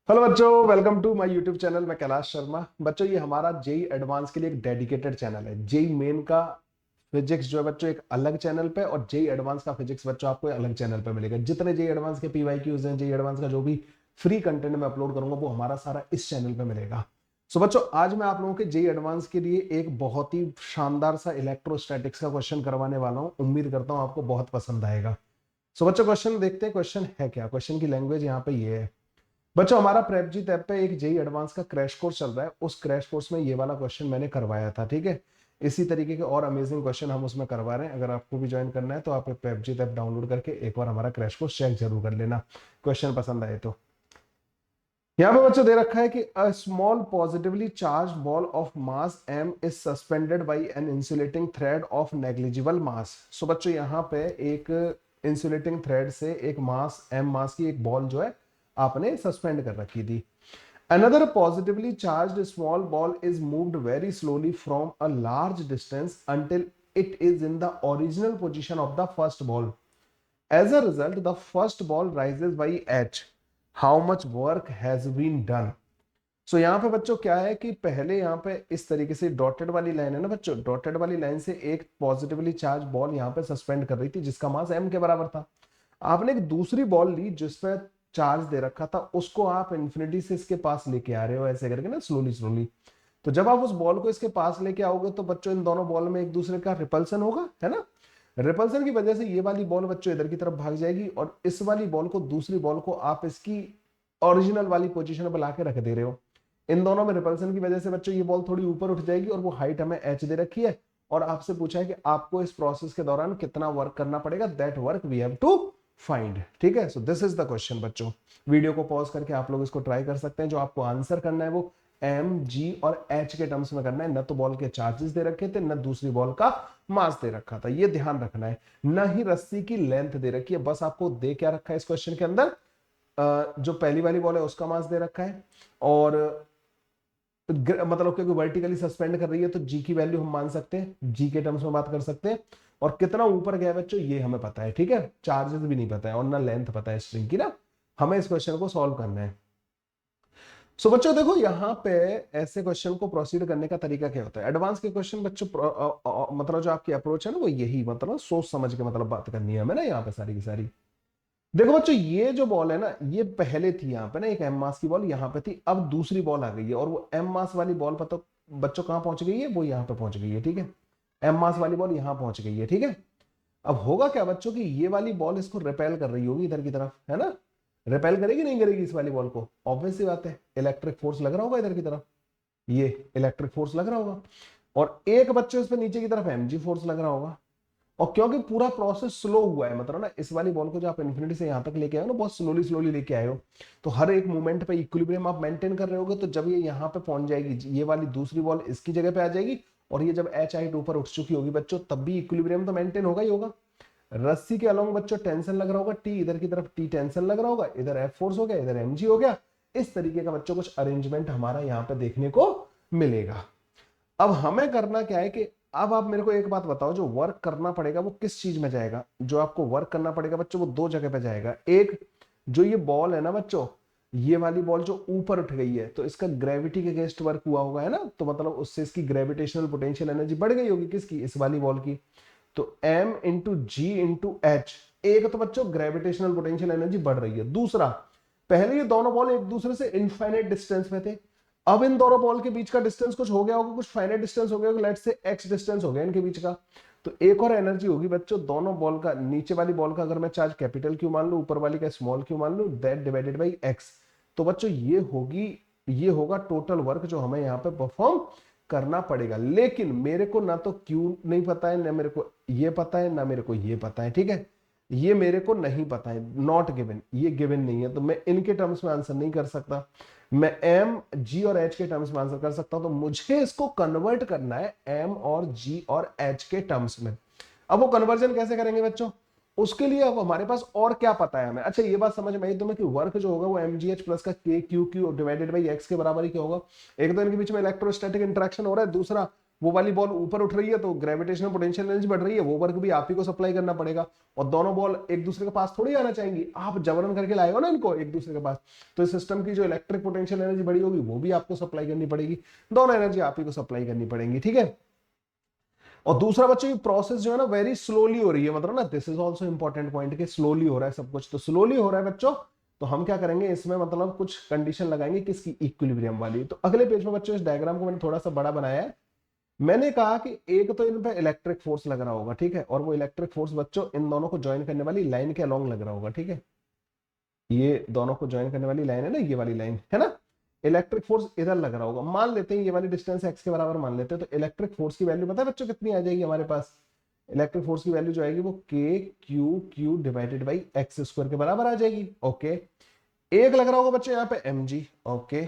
Hello बच्चों, welcome to my YouTube channel. मैं कैलाश शर्मा। बच्चों, ये हमारा जेई एडवांस के लिए एक डेडिकेटेड चैनल है। जेई मेन का फिजिक्स जो है बच्चों एक अलग चैनल पे, और जेई एडवांस का फिजिक्स बच्चों आपको अलग चैनल पे मिलेगा। जितने जेई एडवांस के पीवाईक्यूज हैं, जेई एडवांस का जो भी फ्री कंटेंट मैं अपलोड करूंगा वो हमारा सारा इस चैनल पे मिलेगा। सो बच्चों, आज मैं आप लोगों के जेई एडवांस के लिए एक बहुत ही शानदार सा इलेक्ट्रोस्टैटिक्स का क्वेश्चन करवाने वाला हूं। उम्मीद करता हूं आपको बहुत पसंद आएगा। सो बच्चों, क्वेश्चन देखते हैं। क्वेश्चन है क्या, क्वेश्चन की लैंग्वेज यहाँ पे ये है। बच्चों, हमारा प्रेपजीत ऐप पे एक जेई एडवांस का क्रैश कोर्स चल रहा है। उस क्रैश कोर्स में ये वाला क्वेश्चन मैंने करवाया था, ठीक है। इसी तरीके के और अमेजिंग क्वेश्चन हम उसमें करवा रहे हैं। अगर आपको भी ज्वाइन करना है तो आप प्रेपजीत ऐप डाउनलोड करके एक बार हमारा क्रैश कोर्स चेक जरूर कर लेना, क्वेश्चन पसंद आए तो। यहाँ पे बच्चों दे रखा है कि a small positively charge ball of mass m is suspended by an insulating thread of negligible mass. So बच्चों, यहाँ पे एक इंसुलेटिंग थ्रेड से एक मास m मास की एक बॉल जो है आपने सस्पेंड कर रखी थी। Another positively charged small ball is moved very slowly from a large distance until it is in the original position of the first ball. As a result, the first ball rises by h. How much work has been done? सो यहाँ पे बच्चों क्या है कि पहले यहाँ पे इस तरीके से डॉटेड वाली लाइन है ना बच्चों, डॉटेड वाली लाइन से एक पॉजिटिवली चार्ज बॉल यहाँ पे सस्पेंड कर रही थी जिसका मास m के बराबर था। आपने एक दूसरी बॉल ली जिसपे चार्ज दे रखा था, उसको आप इंफिनिटी से इसके पास लेके आ रहे हो ऐसे करके ना, स्लोली स्लोली। तो जब आप उस बॉल को इसके पास लेके आओगे तो बच्चों इन दोनों बॉल में एक दूसरे का रिपल्सन होगा, है ना। रिपल्सन की वजह से ये वाली बॉल बच्चों इधर की तरफ भाग जाएगी, और इस वाली बॉल को, दूसरी बॉल को आप इसकी ओरिजिनल वाली पोजीशन पर लाके रख दे रहे हो। इन दोनों में रिपल्सन की वजह से बच्चों ये बॉल थोड़ी ऊपर उठ जाएगी, और वो हाइट हमें h दे रखी है। और आपसे पूछा है कि आपको इस प्रोसेस के दौरान कितना वर्क करना पड़ेगा, that work we have to find. ठीक है, so this is the question बच्चों। वीडियो को पॉज करके आप लोग इसको ट्राई कर सकते हैं। जो आपको आंसर करना है वो एम जी और एच के टर्म्स में करना है। न तो बॉल के चार्जेस दे रखे थे, न दूसरी बॉल का मास दे रखा था, ये ध्यान रखना है। न ही रस्सी की लेंथ दे रखी है। बस आपको दे क्या रखा है इस क्वेश्चन के अंदर, जो पहली वाली बॉल है उसका मास दे रखा है, और मतलब क्योंकि वर्टिकली सस्पेंड कर रही है तो जी की वैल्यू हम मान सकते हैं, जी के टर्म्स में बात कर सकते हैं। और कितना ऊपर गया बच्चों ये हमें पता है, ठीक है। चार्जेस भी नहीं पता है और ना लेंथ पता है स्ट्रिंग की ना। हमें इस क्वेश्चन को सॉल्व करना है। सो बच्चों देखो, यहाँ पे ऐसे क्वेश्चन को प्रोसीड करने का तरीका क्या होता है। एडवांस के क्वेश्चन बच्चों मतलब जो आपकी अप्रोच है ना वो यही, मतलब सोच समझ के मतलब बात करनी है हमें ना यहाँ पे सारी की सारी। देखो बच्चों, ये जो बॉल है ना ये पहले थी यहाँ पे ना, एक एम मास की बॉल यहाँ पे थी। अब दूसरी बॉल आ गई है, और वो एम मास वाली बॉल पता बच्चों कहाँ पहुंच गई है, वो यहाँ पे पहुंच गई है, ठीक है। एम मास वाली बॉल यहाँ पहुंच गई है, ठीक है। अब होगा क्या बच्चों कि ये वाली बॉल इसको रिपेल कर रही होगी इधर की तरफ, है ना। रिपेल करेगी नहीं करेगी इस वाली बॉल को, ऑब्वियस सी बात है। इलेक्ट्रिक फोर्स लग रहा होगा इधर की तरफ, ये इलेक्ट्रिक फोर्स लग रहा होगा। और एक बच्चों इस पे नीचे की तरफ एमजी फोर्स लग रहा होगा। और क्योंकि पूरा प्रोसेस स्लो हुआ है, मतलब ना इस वाली बॉल को जो आप इन्फिनिटी से यहां तक लेके आए हो ना, बहुत स्लोली स्लोली लेके आए हो, तो हर एक मूवमेंट पे इक्विलिब्रियम आप मेंटेन कर रहे होगे। तो जब ये यहाँ पे पहुंच जाएगी, ये वाली दूसरी बॉल इसकी जगह पे आ जाएगी, और ये जब एच हाइट ऊपर उठ चुकी होगी बच्चों, तब भी इक्विलिब्रियम तो मेंटेन होगा ही होगा। रस्सी के अलोंग बच्चों टेंशन लग रहा होगा, टी इधर की तरफ टी टेंशन लग रहा होगा, इधर एफ फोर्स हो गया, इधर एम जी हो गया। इस तरीके का बच्चों कुछ अरेंजमेंट हमारा यहाँ पे देखने को मिलेगा। अब हमें करना क्या है कि अब आप मेरे को एक बात बताओ, जो वर्क करना पड़ेगा वो किस चीज में जाएगा। जो आपको वर्क करना पड़ेगा बच्चों वो दो जगह पे जाएगा। एक, जो ये बॉल है ना बच्चों, ये वाली बॉल जो ऊपर उठ गई है, तो इसका ग्रेविटी के अगेंस्ट वर्क हुआ होगा, है ना। तो मतलब उससे इसकी ग्रेविटेशनल पोटेंशियल एनर्जी बढ़ गई होगी, किसकी, इस वाली बॉल की। तो m इंटू जी इंटू एच। एक तो बच्चों ग्रेविटेशनल पोटेंशियल एनर्जी बढ़ रही है। दूसरा, पहले ये दोनों बॉल एक दूसरे से इनफाइनाइट डिस्टेंस में थे। अब इन दोनों बॉल के बीच का डिस्टेंस कुछ हो गया होगा, कुछ फाइनाइट डिस्टेंस हो गया होगा, लेट्स से x डिस्टेंस हो गया इनके बीच का। तो एक और एनर्जी होगी बच्चों दोनों बॉल का, नीचे वाली बॉल का अगर मैं चार्ज कैपिटल क्यू मान लूं, ऊपर वाली का स्मॉल क्यू मान लूं, दैट डिवाइडेड बाई x। तो बच्चों ये होगी, ये होगा टोटल वर्क जो हमें यहाँ पे परफॉर्म करना पड़ेगा। लेकिन मेरे को ना तो क्यू नहीं पता है, ना मेरे को ये पता है, ना मेरे को ये पता है, ठीक है। ये मेरे को नहीं पता है, नॉट गिवन, ये गिवन नहीं है, तो मैं इनके टर्म्स में आंसर नहीं कर सकता। मैं एम जी और एच के टर्म्स में आंसर कर सकता हूं, तो मुझे इसको कन्वर्ट करना है एम और जी और एच के टर्म्स में। अब वो कन्वर्जन कैसे करेंगे बच्चों, उसके लिए अब हमारे पास और क्या पता है हमें। अच्छा, ये बात समझ में आई तुम्हें कि वर्क जो होगा वो एम जी एच प्लस का के Q Q divided by x के बराबर ही क्या होगा। एक तो इनके बीच में इलेक्ट्रोस्टैटिक इंटरेक्शन हो रहा है, दूसरा वो वाली बॉल ऊपर उठ रही है तो ग्रेविटेशनल पोटेंशियल एनर्जी बढ़ रही है, वो वर्क भी आप ही को सप्लाई करना पड़ेगा। और दोनों बॉल एक दूसरे के पास थोड़ी आना चाहेंगी, आप जबरन करके लाए हो ना इनको एक दूसरे के पास, तो इस सिस्टम की जो इलेक्ट्रिक पोटेंशियल एनर्जी बढ़ी होगी वो भी आपको सप्लाई करनी पड़ेगी, दोनों एनर्जी आप ही को सप्लाई करनी पड़ेंगी, ठीक है। और दूसरा बच्चों ये प्रोसेस जो है ना वेरी स्लोली हो रही है, मतलब ना this is also important point कि स्लोली हो रहा है सब कुछ, तो स्लोली हो रहा है बच्चों, तो हम क्या करेंगे इसमें मतलब कुछ कंडीशन लगाएंगे किसकी, इक्विलिब्रियम वाली। तो अगले पेज में बच्चों इस डायग्राम को मैंने थोड़ा सा बड़ा बनाया है। मैंने कहा कि एक तो इन पे इलेक्ट्रिक फोर्स लग रहा होगा, ठीक है, और वो इलेक्ट्रिक फोर्स बच्चों इन दोनों को ज्वाइन करने वाली लाइन के अलोंग लग रहा होगा, ठीक है, ये दोनों को ज्वाइन करने वाली लाइन है ना, ये वाली लाइन है ना, इलेक्ट्रिक फोर्स इधर लग रहा होगा, मान लेते हैं ये वाली डिस्टेंस एक्स के बराबर मान लेते हैं, तो इलेक्ट्रिक फोर्स की वैल्यू पता है बच्चों कितनी आ जाएगी हमारे पास, इलेक्ट्रिक फोर्स की वैल्यू जो आएगी वो के Q Q divided by x square के बराबर आ जाएगी, ओके। एक लग रहा होगा बच्चों यहाँ पे mg, ओके,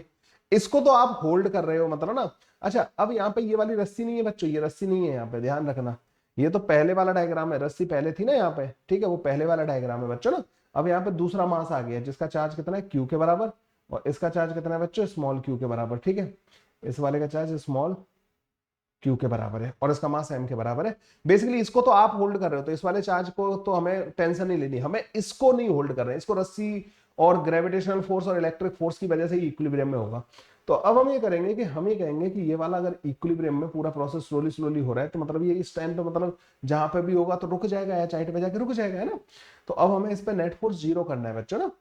इसको तो आप होल्ड कर रहे हो मतलब ना। अच्छा अब यहाँ पे ये वाली रस्सी नहीं है बच्चों, ये रस्सी नहीं है यहाँ पे, ध्यान रखना, ये तो पहले वाला डायग्राम है, रस्सी पहले थी ना यहाँ पे, ठीक है, वो पहले वाला डायग्राम है बच्चों ना। अब यहाँ पे दूसरा मास आ गया जिसका चार्ज कितना है क्यू के बराबर, और इसका चार्ज कितना है बच्चों स्मॉल क्यू के बराबर, ठीक है, इस वाले का चार्ज स्मॉल क्यू के बराबर है और इसका मास एम के बराबर है। बेसिकली इसको तो आप होल्ड कर रहे हो, तो इस वाले चार्ज को तो हमें टेंशन नहीं लेनी, हमें इसको नहीं होल्ड कर रहे हैं, इसको रस्सी और ग्रेविटेशनल फोर्स और इलेक्ट्रिक फोर्स की वजह से ही इक्विलिब्रियम में होगा। तो अब हम ये करेंगे कि हम ये कहेंगे कि ये वाला अगर इक्विलिब्रियम में पूरा प्रोसेस स्लोली स्लोली हो रहा है तो मतलब ये इस टाइम पे मतलब जहां पे भी होगा तो रुक जाएगा, एच हाइट पे जाके रुक जाएगा, है ना। तो अब हमें इस पे नेट फोर्स जीरो करना है बच्चों ना,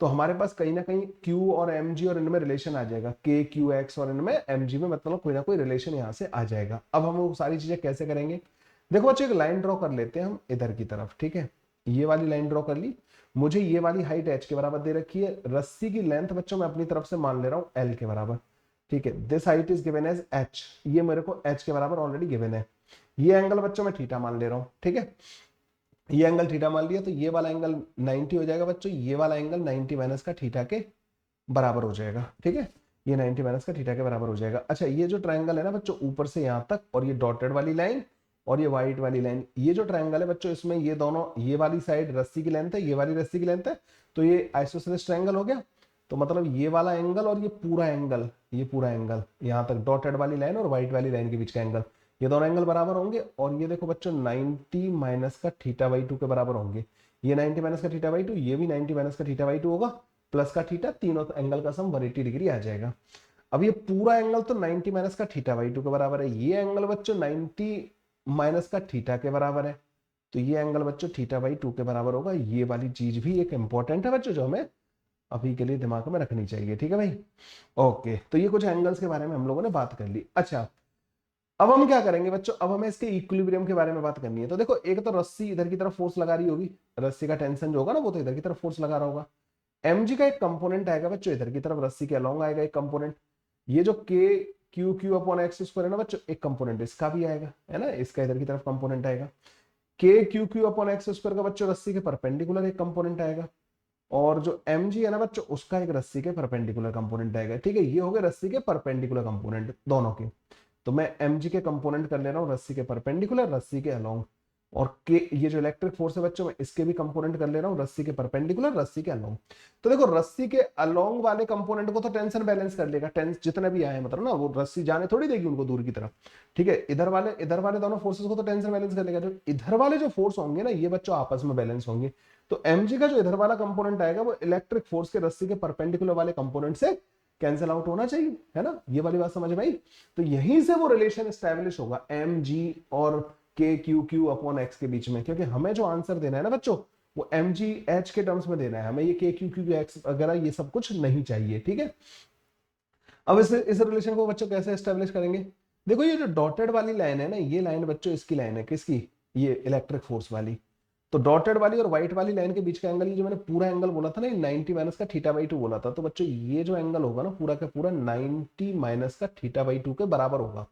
तो हमारे पास कहीं ना कहीं Q और mg और इनमें रिलेशन आ जाएगा, k q x और इनमें mg में मतलब कोई ना कोई रिलेशन यहाँ से आ जाएगा। अब हम वो सारी चीजें कैसे करेंगे, देखो बच्चों एक लाइन ड्रॉ कर लेते हैं हम इधर की तरफ, ठीक है, ये वाली लाइन ड्रॉ कर ली, मुझे ये वाली हाइट h के बराबर दे रखी है, रस्सी की लेंथ बच्चों मैं अपनी तरफ से मान ले रहा हूँ l के बराबर, ठीक है, this height is given as h, ये मेरे को h के बराबर ऑलरेडी गिवन है, ये एंगल बच्चों मैं थीटा मान ले रहा हूँ, ठीक है, ये एंगल थीटा मान लिया, तो ये वाला एंगल 90 हो जाएगा बच्चों, ये वाला एंगल 90 माइनस का थीटा के बराबर हो जाएगा, ठीक है, ये 90 माइनस का थीटा के बराबर हो जाएगा। अच्छा ये जो ट्रायंगल है ना बच्चों ऊपर से यहाँ तक, और ये डॉटेड वाली लाइन और ये व्हाइट वाली लाइन, ये जो ट्रायंगल है बच्चों इसमें ये दोनों, ये वाली साइड रस्सी की लेंथ है, ये वाली रस्सी की लेंथ है, तो ये आइसोसेलेस ट्रायंगल हो गया। तो मतलब ये वाला एंगल और ये पूरा एंगल, ये पूरा एंगल यहाँ तक डॉटेड वाली लाइन और व्हाइट वाली लाइन के बीच का एंगल, ये दोनों एंगल बराबर होंगे, और ये देखो बच्चों 90 माइनस का थीटा बाई 2 के बराबर होंगे, ये 90 माइनस का थीटा बाई 2, ये भी 90 माइनस का थीटा बाई 2 होगा, प्लस का थीटा, तीनों एंगल का सम 180 डिग्री आ जाएगा। अब ये पूरा एंगल तो 90 माइनस का थीटा बाई 2 के बराबर है, ये एंगल बच्चों 90 माइनस का थीटा के बराबर है, तो ये एंगल बच्चों थीटा बाई 2 के बराबर होगा। ये वाली चीज भी एक इंपॉर्टेंट है बच्चों जो हमें अभी के लिए दिमाग में रखनी चाहिए, ठीक है भाई, ओके। तो ये कुछ एंगल्स के बारे में हम लोगों ने बात कर ली। अच्छा अब हम क्या करेंगे बच्चों, अब हमें इसके इक्विलिब्रियम के बारे में बात करनी है। तो देखो एक तो रस्सी इधर की तरफ फोर्स लगा रही होगी, रस्सी का टेंशन जो होगा ना वो तो इधर की तरफ फोर्स लगा रहा होगा, mg का एक कंपोनेंट आएगा बच्चों इधर की तरफ रस्सी के अलोंग आएगा एक कंपोनेंट, ये जो k Q Q upon x square है ना बच्चों एक कंपोनेंट इसका भी आएगा, है ना, इसका इधर की तरफ कंपोनेंट आएगा, k Q Q upon x square का बच्चों रस्सी के परपेंडिकुलर एक कंपोनेंट आएगा, और जो mg है ना बच्चों उसका एक रस्सी के परपेंडिकुलर कंपोनेंट आएगा, ठीक है, ये हो गए रस्सी के परपेंडिकुलर कंपोनेंट दोनों के। तो मैं mg के कंपोनेंट कर ले रहा हूँ रस्सी के परपेंडिकुलर रस्सी के अलोंग, और के ये जो इलेक्ट्रिक फोर्स है बच्चों मैं इसके भी कंपोनेंट कर ले रहा हूँ रस्सी के परपेंडिकुलर रस्सी के अलोंग। तो देखो रस्सी के अलोंग वाले कंपोनेंट को तो टेंशन बैलेंस कर लेगा, टेंस जितने भी आए मतलब ना वो रस्सी जाने थोड़ी देगी उनको दूर की तरफ, ठीक है, इधर वाले दोनों फोर्सेस को तो टेंशन बैलेंस कर लेगा, जो इधर वाले जो फोर्स होंगे ना ये बच्चों आपस में बैलेंस होंगे। तो mg का जो इधर वाला कंपोनेंट आएगा वो इलेक्ट्रिक फोर्स के रस्सी के परपेंडिकुलर वाले कंपोनेंट से कैंसिल आउट होना चाहिए, है ना, ये वाली बात समझ में आई। तो यहीं से वो रिलेशन एस्टैब्लिश होगा mg और k Q Q upon x के बीच में, क्योंकि हमें जो आंसर देना है ना बच्चों वो mg h के टर्म्स में देना है, हमें ये k क्यू क्यू x वगैरह ये सब कुछ नहीं चाहिए, ठीक है। अब इस रिलेशन को बच्चों कैसे एस्टेब्लिश करेंगे, देखो ये जो डॉटेड वाली लाइन है ना ये लाइन बच्चों इसकी लाइन है, किसकी, ये इलेक्ट्रिक फोर्स वाली, तो डॉटेड वाली और व्हाइट वाली लाइन के बीच का एंगल, ये जो मैंने पूरा एंगल बोला था ना 90 माइनस का थीटा बाई 2 बोला था, तो बच्चों ये जो एंगल होगा ना पूरा का पूरा 90 माइनस का थीटा बाई 2 के बराबर होगा।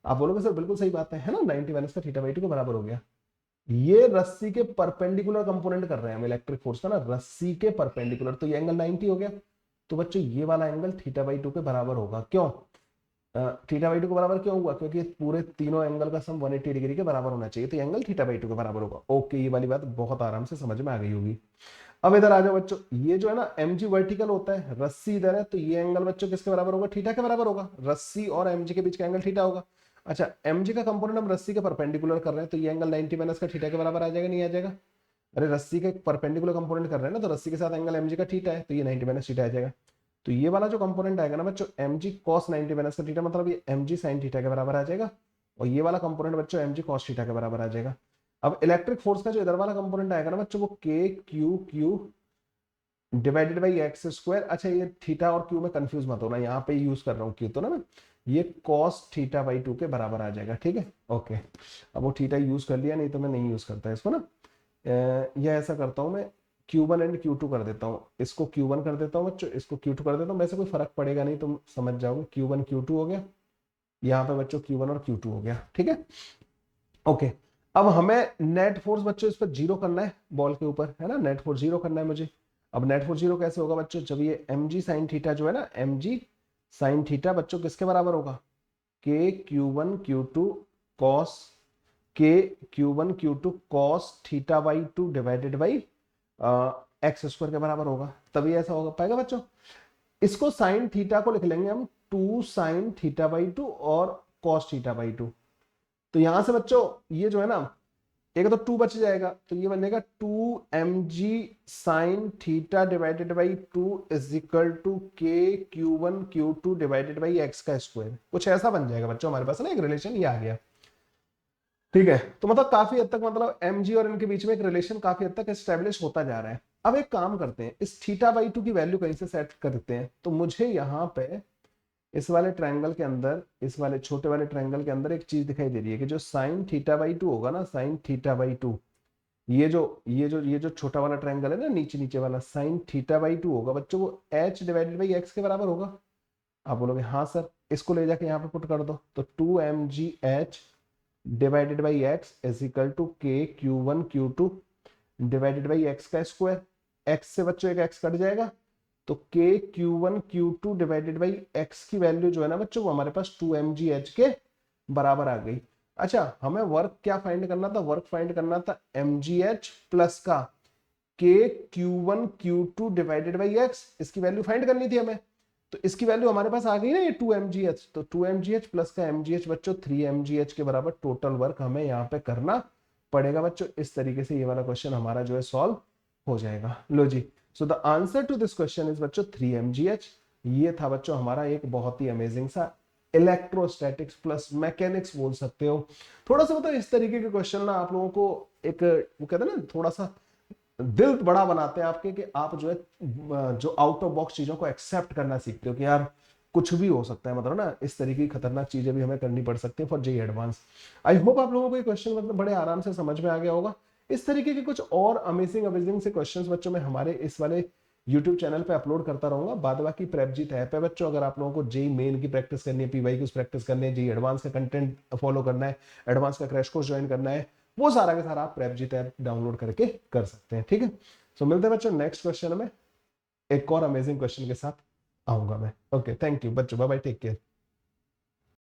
आप बोलोगे सर बिल्कुल सही बात है ना, 90 माइनस का थीटा बाई 2 के बराबर हो गया। ये रस्सी के परपेंडिकुलर कंपोनेंट कर रहे हैं हम इलेक्ट्रिक फोर्स का ना, रस्सी के परपेंडिकुलर, तो ये एंगल 90 हो गया, तो बच्चों ये वाला एंगल थीटा बाई 2 के बराबर होगा। क्यों थीटा बाई 2 के बराबर क्यों हुआ, क्योंकि पूरे तीनों एंगल का सम 180 डिग्री के बराबर होना चाहिए, तो एंगल थीटा बाई 2 के बराबर होगा। ओके ये वाली बात बहुत आराम से समझ में आ गई होगी। अब इधर आ जाओ बच्चों, ये जो है ना mg वर्टिकल होता है, रस्सी इधर है, तो ये एंगल बच्चों किसके बराबर होगा, थीटा के बराबर होगा, रस्सी और mg के बीच का एंगल थीटा होगा। अच्छा mg का कंपोनेंट हम रस्सी के परपेंडिकुलर कर रहे हैं, तो ये एंगल 90 माइनस का थीटा के बराबर आ जाएगा, नहीं आ जाएगा? अरे रस्सी का परपेंडिकुलर कंपोनेंट कर रहे हैं ना, तो रस्सी के साथ एंगल mg का थीटा है, तो ये 90 माइनस थीटा आ जाएगा। तो ये वाला जो कंपोनेंट आएगा ना बच्चों mg cos 90 माइनस का थीटा, मतलब ये mg sin थीटा के बराबर आ जाएगा, और ये वाला कंपोनेंट बच्चों mg cos थीटा के बराबर आ जाएगा। अब इलेक्ट्रिक फोर्स का जो इधर वाला कंपोनेंट आएगा ना बच्चों, वो k q divided by x square. अच्छा ये थीटा और क्यू में कंफ्यूज मत होना, यहाँ पे यूज कर रहा हूँ क्यू तो ना मैं, ये cos थीटा बाई 2 के बराबर आ जाएगा, ठीक है, ओके। अब वो थीटा यूज कर लिया, नहीं तो मैं नहीं यूज करता इसको ना। यह ऐसा करता हूँ मैं, Q1 एंड Q2 कर देता हूँ, इसको Q1 कर देता हूँ बच्चों, इसको Q2 कर देता हूँ, वैसे कोई फर्क पड़ेगा नहीं, तुम समझ जाओगे। Q1 Q2 हो गया, यहाँ पे बच्चों Q1 और Q2 हो गया, ठीक है, ओके। अब हमें नेट फोर्स बच्चों इस पर जीरो करना है, बॉल के ऊपर है ना, नेट फोर्स जीरो करना है मुझे। अब नेट फोर्स जीरो कैसे होगा बच्चों, जब ये mg साइन थीटा जो है ना, mg साइन थीटा बच्चों किसके बराबर होगा, k q1 q2 cos k q1 q2 cos theta by 2 divided by x square के बराबर होगा, तभी ऐसा होगा पाएगा बच्चों। इसको साइन थीटा को लिख लेंगे हम 2 साइन थीटा बाई 2 और cos थीटा बाई 2। तो यहां से बच्चों ये जो है ना, एक तो 2 बच जाएगा, तो ये बनेगा 2mg sine theta divided by 2 is equal to k q1 q2 divided by x का स्क्वायर, कुछ ऐसा बन जाएगा बच्चों हमारे पास ना, एक रिलेशन ये आ गया, ठीक है। तो मतलब काफी हद तक मतलब mg और इनके बीच में एक रिलेशन काफी हद तक एस्टेब्लिश होता जा रहा है। अब एक काम करते हैं, इस थीटा बाई 2 की वैल्यू कहीं से सेट करते हैं, तो मुझे यहाँ पे इस वाले ट्रायंगल के अंदर, इस वाले छोटे वाले ट्रायंगल के अंदर एक चीज दिखाई दे रही है कि जो साइन थीटा बाई 2 होगा ना, साइन थीटा बाई 2, ये जो छोटा वाला ट्रायंगल है ना, नीचे नीचे वाला, साइन थीटा बाई 2 होगा बच्चों, वो h डिवाइडेड बाई एक्स के बराबर होगा। आप बोलोगे हाँ सर, इसको ले जाके यहाँ पे पुट कर दो, तो 2mgh divided by X is equal to k q1 q2 divided by X का स्क्वायर, x से बच्चों एक x कट जाएगा, तो k q1 q2 divided by x की वैल्यू जो है ना बच्चों, वो हमारे पास 2mgh के बराबर आ गई। अच्छा हमें वर्क क्या फाइंड करना था, वर्क फाइंड करना था mgh प्लस का k q1 q2 divided by x, इसकी वैल्यू फाइंड करनी थी हमें। तो इसकी वैल्यू हमारे पास आ गई ना, ये 2mgh, तो 2mgh प्लस का mgh बच्चों 3mgh के बराबर टोटल वर्क हमें यहाँ पे करना पड़ेगा बच्चों। इस तरीके से ये वाला क्वेश्चन हमारा जो है सॉल्व हो जाएगा। लो जी, so the answer to this question is बच्चों 3mgh। ये था बच्चों हमारा एक बहुत ही अमेजिंग सा इलेक्ट्रोस्टैटिक्स प्लस मैकेनिक्स बोल सकते हो। थोड़ा सा मतलब इस तरीके के क्वेश्चन ना आप लोगों को एक, वो कहते हैं ना, थोड़ा सा दिल बड़ा बनाते हैं आपके, कि आप जो है जो आउट ऑफ बॉक्स चीजों को एक्सेप्ट करना सीखते हो, कि यार कुछ भी हो सकता है, मतलब ना इस तरीके की खतरनाक चीजें भी हमें करनी पड़ सकती है for JEE advance. I hope आप लोगों को ये क्वेश्चन मतलब बड़े आराम से समझ में आ गया होगा। इस तरीके के कुछ और अमेजिंग अमेजिंग से क्वेश्चंस बच्चों में हमारे इस वाले यूट्यूब चैनल पे अपलोड करता रहूंगा। बाद बाकी प्रेपजीत ऐप है बच्चों, अगर आप लोगों को जेईई मेन की प्रैक्टिस करनी है, पीवाई की प्रैक्टिस करनी है, जेईई एडवांस का कंटेंट फॉलो करना है, एडवांस का क्रैश कोर्स ज्वाइन करना है, वो सारा के सारा आप प्रेपजीत ऐप डाउनलोड करके कर सकते हैं, ठीक है। सो मिलते हैं बच्चों नेक्स्ट क्वेश्चन में, एक और अमेजिंग क्वेश्चन के साथ आऊंगा मैं। ओके, थैंक यू बच्चों, बाय बाय, टेक केयर।